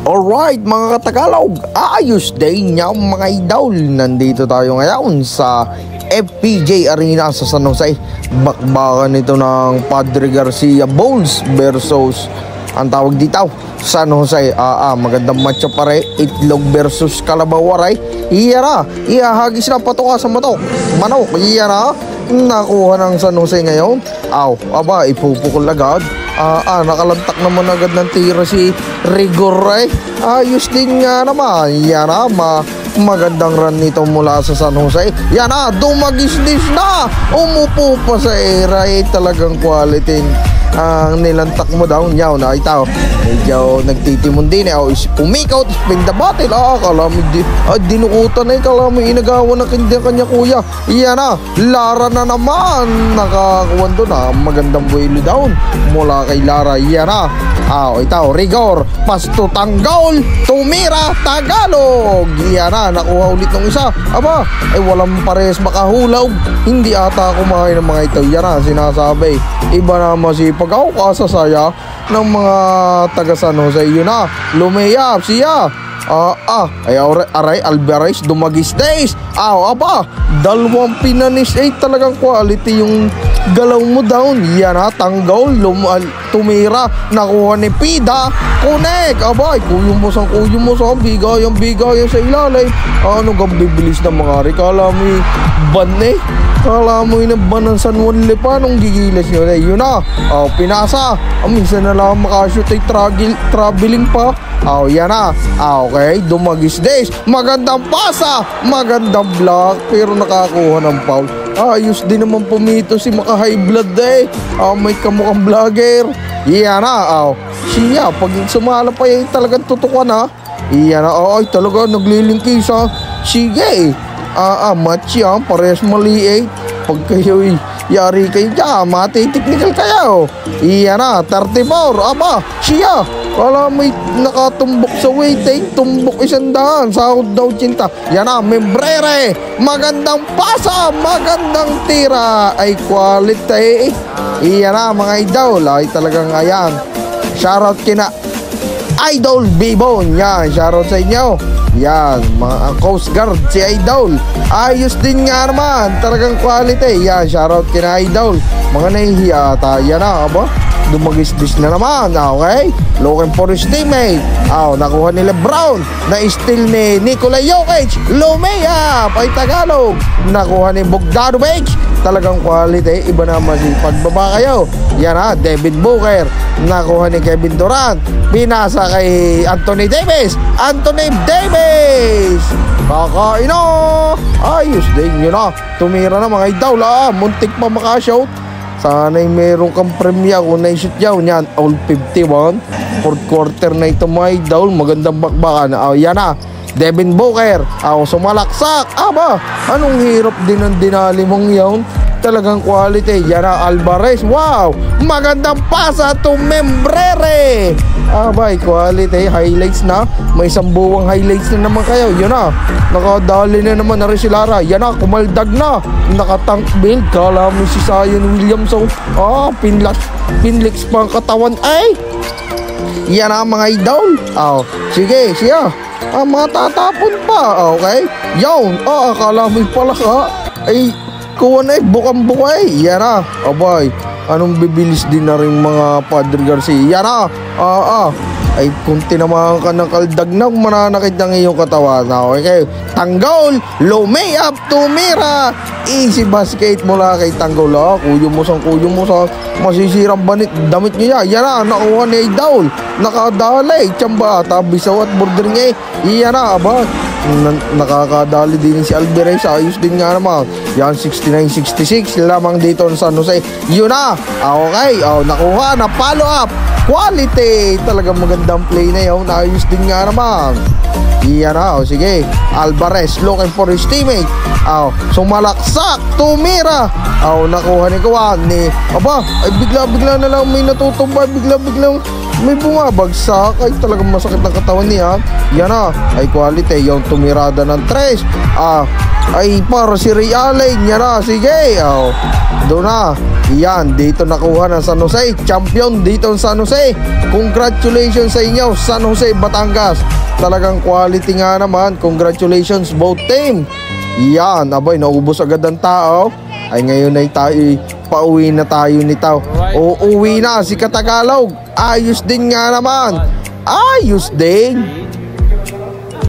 Alright mga katagalog, ayos din niya mga idol. Nandito tayo ngayon sa FPJ Arena sa San Jose. Bakbakan ito ng Padre Garcia Bulls versus ang tawag dito San Jose. Magandang matcha pare. Itlog versus Kalabaw Waray. Iyara, ihahagis na patuka sa manok. Iyara, nakuha ng San Jose ngayon. Ipupukol agad. Nakalantak naman agad ng tira si Rigor. Ayos din nga naman. Yan magandang run nito mula sa San Jose. Yan dumagis-dis na. Umupo pa sa era. Talagang quality ang nilantak mo daw. Yaw na ito. Medyo nagtitimon din. Umikaw, spin the battle. Kalami dinukutan kalami inagawa na kanya kuya. Yan Lara na naman. Nakakuwan doon magandang buwelo down mula kay Lara. Yan ito Rigor. Pasto tanggol. Tumira Tagalog. Yan nakuha ulit ng isa. Walang pares makahulaw. Hindi ata kumain ng mga ito. Yan sinasabi. Iba na masipag ako kasasaya ng mga taga San Jose. Yun lumeyap siya. Aray Alvarez dumagis days. Dalawang pinanis. Talagang quality yung galaw mo down. Yan tanggol. Tumira. Nakuha ni Pida. Connect. Kuyong mo sa bigay sa ilalim. Anong bibilis ng mga kala mo ban kala mo inaban ng San Juan Lipa nung gigilas nyo yun pinasa. Minsan na lang makashoot traveling pa. Yan okay, dumagis days. Magandang pasa, magandang block, pero nakakuha ng foul. Ayos din naman pumito si maka high blood may kamukhang vlogger. Yan siya pag sumala pa talagang tutukan Yan talaga naglilingkis sige match parehas mali pag kayo yari kayo dyan mati-technical kayo. Yan 34 siya wala may nakatumbok sa weight tumbok 100 sahod daw 80. Yan Membrere, magandang pasa, magandang tira, quality. Yan mga idol talagang shoutout kina Idol Bibon. Yan shoutout sa inyo. Yan mga Coast Guard si Idol. Ayos din nga naman, talagang quality. Yan shoutout kina Idol. Mga nahihiya ata. Yan dumagis-dis na naman. Okay, looking for his teammate. Nakuha ni Lebron. Na-steal ni Nikola Jokic. Lumeyap ay Tagalog. Nakuha ni Bogdanovic. Talagang quality. Iba naman si pagbaba kayo. Yan Devin Booker. Nakuha ni Kevin Durant. Pinasa kay Anthony Davis. Kakain ayos din yun tumira na mga idol. Muntik pa makashout. Sana'y meron kang premya kung na-shoot yan. All 51 fourth quarter na ito mga idol. Magandang bakbakan. Yan Devin Booker. Sumalaksak. Anong hirap din ang dinali mong yun. Talagang quality. Yan Alvarez. Wow, magandang pasa to Membrere. Quality. Highlights na. May isang buwang highlights na naman kayo. Yun nakadali na naman na rin si Lara. Yan kumaldag na. Nakatank build. Kala mo si Zion Williamson. Pinlex pa ang katawan. Yan mga idol. Sige siya. Mga tatapon pa. Okay. Yun. Akala mo pala kuha na bukang-buka Yan anong bibilis din na rin mga Padre Garcia. Yan kung tinamaan ka ng kaldag na mananakit ng iyong katawan. Okay, tanggol, lumeyap, tumira. Easy basket mula kay tanggol. Kuyo mo sa masisirang damit niya. Yan nakuha ni Idol. Nakadalay tsamba tabisaw at bordering Yan nakakadali din si Alvarez. Ayos din nga naman. Yan 69-66 lamang dito sa San Jose. Yun okay, nakuha na follow up. Quality. Talagang magandang play na yun. Ayos din nga naman. Yan sige. Alvarez looking for his teammate. Sumalaksak. Tumira. Nakuha ni Kawan ni bigla na lang may natutumba. Biglang may bumabagsak. Ay talagang masakit ng katawan niya. Yan na, ay quality yung tumirada ng 3. Ay para si Ray Allen. Yan na, sige. Doon na. Yan, dito nakuha ng San Jose. Champion dito ng San Jose. Congratulations sa inyo, San Jose, Batangas. Talagang quality nga naman. Congratulations both team. Yan, abay, naubos agad ang tao. Ay ngayon ay tayo, pauwi na tayo nito. Uuwi na si Katagalog. Ayos din nga naman. Ayos din.